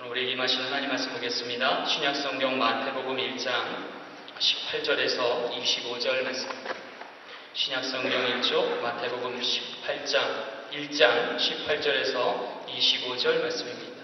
우리 임하신 하나님 말씀 보겠습니다. 신약성경 마태복음 1장 18절에서 25절 말씀입니다. 신약성경 1조 마태복음 1장 18절에서 25절 말씀입니다.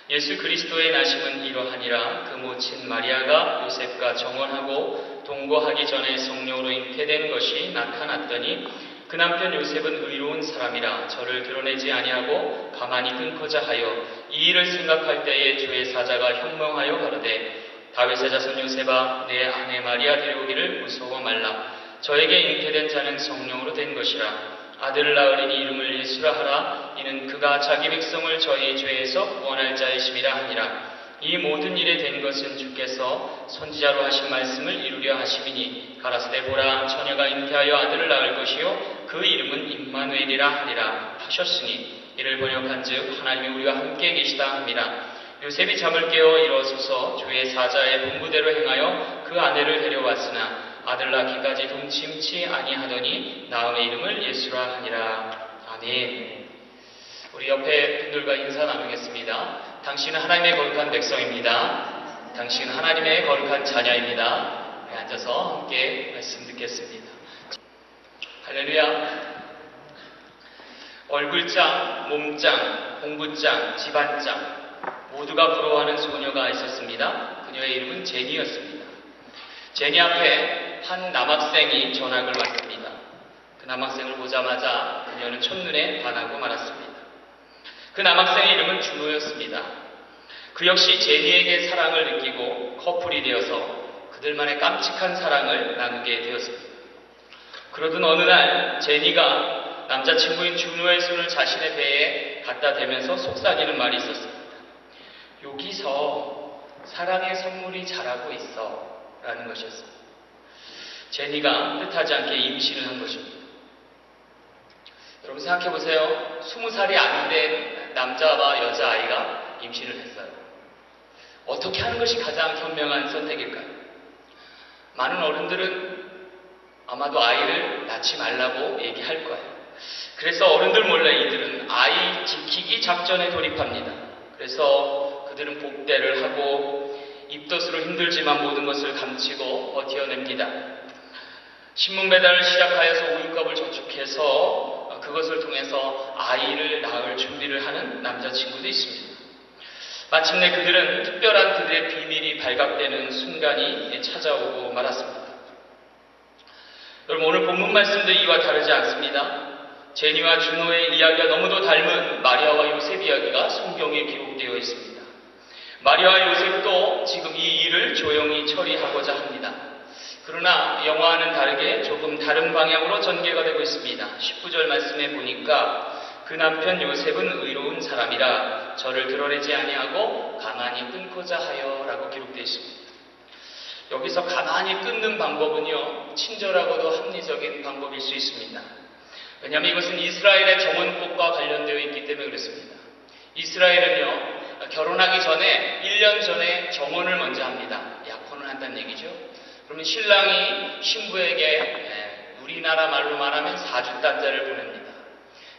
예수 그리스도의 나심은 이러하니라. 그 모친 마리아가 요셉과 정혼하고 동거하기 전에 성령으로 잉태된 것이 나타났더니 그 남편 요셉은 의로운 사람이라 저를 드러내지 아니하고 가만히 끊고자 하여 이 일을 생각할 때에 주의 사자가 현명하여 가로되 다윗의 자손 요셉아 내 아내 마리아 데려오기를 무서워 말라. 저에게 잉태된 자는 성령으로 된 것이라. 아들을 낳으리니 이름을 예수라 하라. 이는 그가 자기 백성을 저희 죄에서 구원할 자이심이라 하니라. 이 모든 일에 된 것은 주께서 선지자로 하신 말씀을 이루려 하심이니 가라사대 보라 처녀가 잉태하여 아들을 낳을 것이요 그 이름은 임마누엘이라 하리라 하셨으니 이를 번역한즉 하나님이 우리와 함께 계시다 함이라. 요셉이 잠을 깨어 일어서서 주의 사자의 분부대로 행하여 그 아내를 데려왔으나 아들 낳기까지 동침치 아니하더니 낳음의 이름을 예수라 하니라. 아멘. 우리 옆에 분들과 인사 나누겠습니다. 당신은 하나님의 거룩한 백성입니다. 당신은 하나님의 거룩한 자녀입니다. 네, 앉아서 함께 말씀 듣겠습니다. 할렐루야. 얼굴장, 몸장, 공부장, 집안장 모두가 부러워하는 소녀가 있었습니다. 그녀의 이름은 제니였습니다. 제니 앞에 한 남학생이 전학을 왔습니다. 그 남학생을 보자마자 그녀는 첫눈에 반하고 말았습니다. 그 남학생의 이름은 준호였습니다. 그 역시 제니에게 사랑을 느끼고 커플이 되어서 그들만의 깜찍한 사랑을 나누게 되었습니다. 그러던 어느 날 제니가 남자친구인 준호의 손을 자신의 배에 갖다 대면서 속삭이는 말이 있었습니다. 여기서 사랑의 선물이 자라고 있어 라는 것이었습니다. 제니가 뜻하지 않게 임신을 한 것입니다. 여러분 생각해보세요. 20살이 안 된 남자와 여자아이가 임신을 했어요. 어떻게 하는 것이 가장 현명한 선택일까요? 많은 어른들은 아마도 아이를 낳지 말라고 얘기할 거예요. 그래서 어른들 몰래 이들은 아이 지키기 작전에 돌입합니다. 그래서 그들은 복대를 하고 입덧으로 힘들지만 모든 것을 감추고 버텨냅니다. 신문 배달을 시작하여서 우유값을 저축해서 그것을 통해서 아이를 낳을 준비를 하는 남자친구도 있습니다. 마침내 그들은 특별한 그들의 비밀이 발각되는 순간이 찾아오고 말았습니다. 여러분 오늘 본문 말씀도 이와 다르지 않습니다. 제니와 준호의 이야기가 너무도 닮은 마리아와 요셉 이야기가 성경에 기록되어 있습니다. 마리아와 요셉도 지금 이 일을 조용히 처리하고자 합니다. 그러나 영화와는 다르게 조금 다른 방향으로 전개가 되고 있습니다. 19절 말씀에 보니까 그 남편 요셉은 의로운 사람이라 저를 드러내지 아니하고 가만히 끊고자 하여 라고 기록되어 있습니다. 여기서 가만히 끊는 방법은요 친절하고도 합리적인 방법일 수 있습니다. 왜냐하면 이것은 이스라엘의 정혼법과 관련되어 있기 때문에 그렇습니다. 이스라엘은요 결혼하기 전에 1년 전에 정혼을 먼저 합니다. 약혼을 한다는 얘기죠. 그러면 신랑이 신부에게 우리나라 말로 말하면 사주단자를 보냅니다.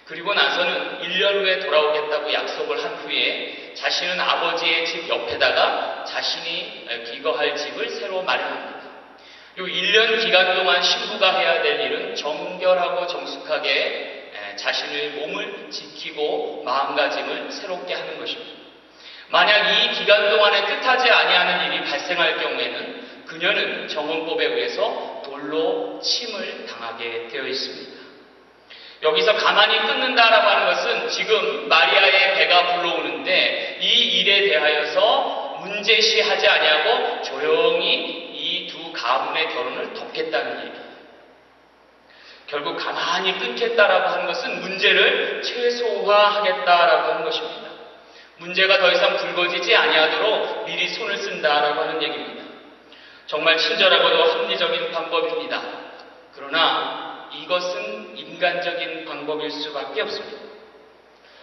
그리고 나서는 1년 후에 돌아오겠다고 약속을 한 후에 자신은 아버지의 집 옆에다가 자신이 기거할 집을 새로 마련합니다. 이 1년 기간 동안 신부가 해야 될 일은 정결하고 정숙하게 자신의 몸을 지키고 마음가짐을 새롭게 하는 것입니다. 만약 이 기간 동안에 뜻하지 아니하는 일이 발생할 경우에는 그녀는 정혼법에 의해서 돌로 침을 당하게 되어 있습니다. 여기서 가만히 끊는다라고 하는 것은 지금 마리아의 배가 불러오는데 이 일에 대하여서 문제시하지 아니하고 조용히 이 두 가문의 결혼을 덮겠다는 얘기예요. 결국 가만히 끊겠다라고 하는 것은 문제를 최소화하겠다라고 하는 것입니다. 문제가 더 이상 불거지지 아니하도록 미리 손을 쓴다라고 하는 얘기입니다. 정말 친절하고도 합리적인 방법입니다. 그러나 이것은 인간적인 방법일 수밖에 없습니다.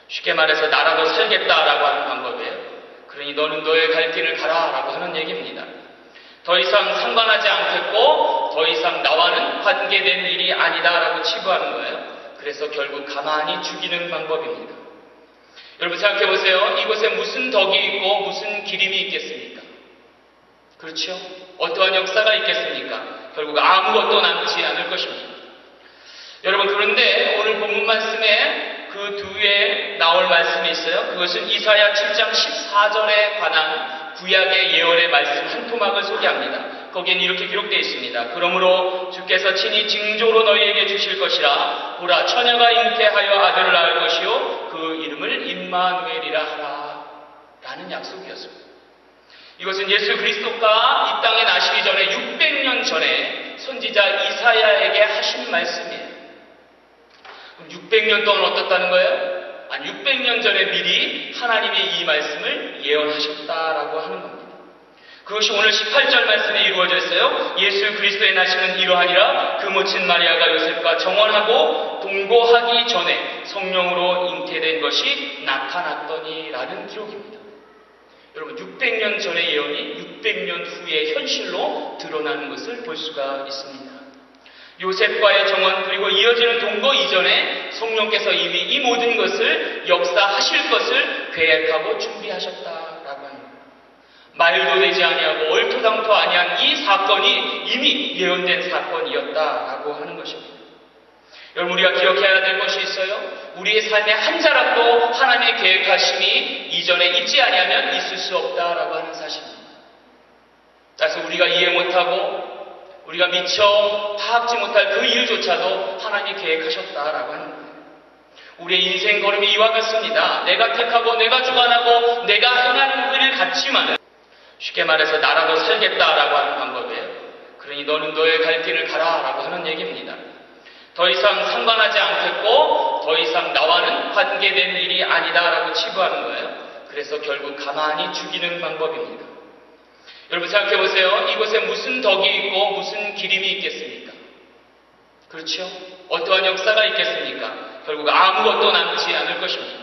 쉽게 말해서 나라도 살겠다라고 하는 방법이에요. 그러니 너는 너의 갈 길을 가라라고 하는 얘기입니다. 더 이상 상관하지 않겠고 더 이상 나와는 관계된 일이 아니다라고 치부하는 거예요. 그래서 결국 가만히 죽이는 방법입니다. 여러분 생각해 보세요. 이곳에 무슨 덕이 있고 무슨 기림이 있겠습니까? 그렇죠? 어떠한 역사가 있겠습니까? 결국 아무것도 남지 않을 것입니다. 여러분, 그런데 오늘 본문 말씀에 그 뒤에 나올 말씀이 있어요. 그것은 이사야 7장 14절에 관한 구약의 예언의 말씀 한 토막을 소개합니다. 거기엔 이렇게 기록되어 있습니다. 그러므로 주께서 친히 징조로 너희에게 주실 것이라. 보라, 처녀가 잉태하여 아들을 낳을 것이요 그 이름을 임마누엘이라 하라. 라는 약속이었습니다. 이것은 예수 그리스도가 이 땅에 나시기 전에 600년 전에 선지자 이사야에게 하신 말씀이에요. 그럼 600년 동안 어떻다는 거예요? 600년 전에 미리 하나님이 이 말씀을 예언하셨다라고 하는 겁니다. 그것이 오늘 18절 말씀에 이루어져 있어요. 예수 그리스도의 나심은 이러하니라. 그 모친 마리아가 요셉과 정원하고 동거하기 전에 성령으로 잉태된 것이 나타났더니라는 기록입니다. 여러분, 600년 전의 예언이 600년 후의 현실로 드러나는 것을 볼 수가 있습니다. 요셉과의 정원 그리고 이어지는 동거 이전에 성령께서 이미 이 모든 것을 역사하실 것을 계획하고 준비하셨다라고 합니다. 말도 되지 아니하고 얼토당토 아니한 이 사건이 이미 예언된 사건이었다라고 하는 것입니다. 여러분, 우리가 기억해야 될 것이 있어요. 우리의 삶의 한 자락도 하나님의 계획하심이 이전에 있지 아니하면 있을 수 없다라고 하는 사실입니다. 그래서 우리가 이해 못하고 우리가 미처 파악지 못할 그 일조차도 하나님이 계획하셨다라고 하는 거예요. 우리의 인생 걸음이 이와 같습니다. 내가 택하고 내가 주관하고 내가 행하는 일을 갖지만 쉽게 말해서 나라도 살겠다라고 하는 방법이에요. 그러니 너는 너의 갈 길을 가라라고 하는 얘기입니다. 더 이상 상관하지 않겠고 더 이상 나와는 관계된 일이 아니다라고 치부하는 거예요. 그래서 결국 가만히 죽이는 방법입니다. 여러분 생각해 보세요. 이곳에 무슨 덕이 있고 무슨 기림이 있겠습니까? 그렇죠? 어떠한 역사가 있겠습니까? 결국 아무것도 남지 않을 것입니다.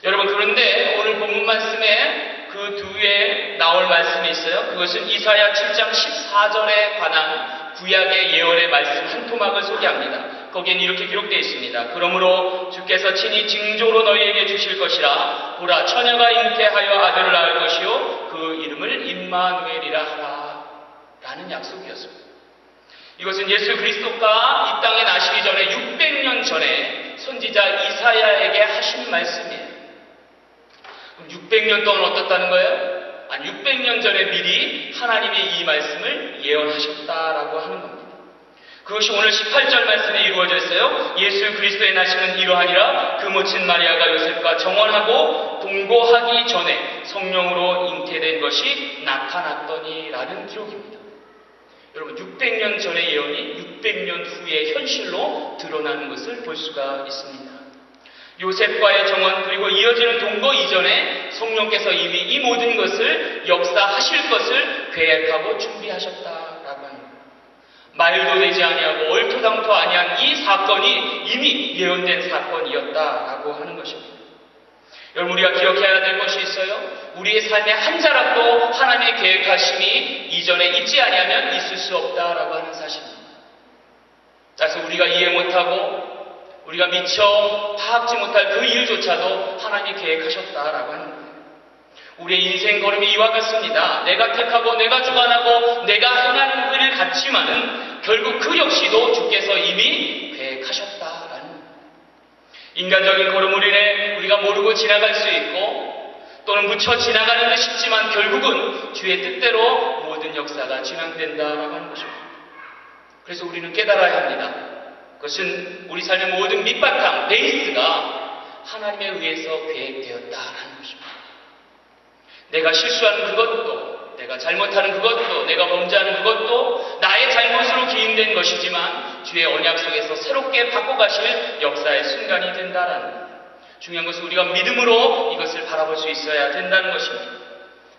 여러분, 그런데 오늘 본문 말씀에 그 뒤에 나올 말씀이 있어요. 그것은 이사야 7장 14절에 관한 구약의 예언의 말씀 한 토막을 소개합니다. 거기엔 이렇게 기록되어 있습니다. 그러므로 주께서 친히 징조로 너희에게 주실 것이라. 보라, 처녀가 잉태하여 아들을 낳을 것이요 그 이름을 임마누엘이라 하라. 라는 약속이었습니다. 이것은 예수 그리스도가 이 땅에 나시기 전에 600년 전에 선지자 이사야에게 하신 말씀이에요. 그럼 600년 동안 어떻다는 거예요? 600년 전에 미리 하나님이 이 말씀을 예언하셨다라고 하는 겁니다. 그것이 오늘 18절 말씀에 이루어져 있어요. 예수 그리스도의 나심은 이러하니라. 그 모친 마리아가 요셉과 정원하고 동거하기 전에 성령으로 잉태된 것이 나타났더니라는 기록입니다. 여러분, 600년 전의 예언이 600년 후의 현실로 드러나는 것을 볼 수가 있습니다. 요셉과의 정원 그리고 이어지는 동거 이전에 성령께서 이미 이 모든 것을 역사하실 것을 계획하고 준비하셨다라고 합니다. 말도 되지 아니하고 얼토당토 아니한 이 사건이 이미 예언된 사건이었다라고 하는 것입니다. 여러분, 우리가 기억해야 될 것이 있어요. 우리의 삶의 한 자락도 하나님의 계획하심이 이전에 있지 아니하면 있을 수 없다라고 하는 사실입니다. 그래서 우리가 이해 못하고 우리가 미처 파악지 못할 그 일조차도 하나님이 계획하셨다라고 하는 거예요. 우리의 인생 걸음이 이와 같습니다. 내가 택하고 내가 주관하고 내가 행하는 일을 갖지만은 결국 그 역시도 주께서 이미 계획하셨다라는 거예요. 인간적인 걸음으로 인해 우리가 모르고 지나갈 수 있고 또는 묻혀 지나가는 듯 싶지만 결국은 주의 뜻대로 모든 역사가 진행된다라고 하는 것입니다. 그래서 우리는 깨달아야 합니다. 그것은 우리 삶의 모든 밑바탕, 베이스가 하나님에 의해서 계획되었다라는 것입니다. 내가 실수하는 그것도, 내가 잘못하는 그것도, 내가 범죄하는 그것도 나의 잘못으로 기인된 것이지만 주의 언약 속에서 새롭게 바꿔가실 역사의 순간이 된다라는 것. 중요한 것은 우리가 믿음으로 이것을 바라볼 수 있어야 된다는 것입니다.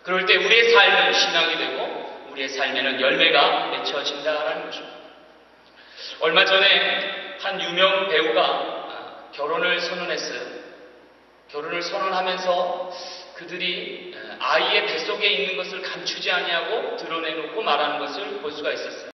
그럴 때 우리의 삶은 신앙이 되고 우리의 삶에는 열매가 맺혀진다라는 것입니다. 얼마 전에 한 유명 배우가 결혼을 선언했어요. 결혼을 선언하면서 그들이 아이의 뱃속에 있는 것을 감추지 아니하고 드러내놓고 말하는 것을 볼 수가 있었어요.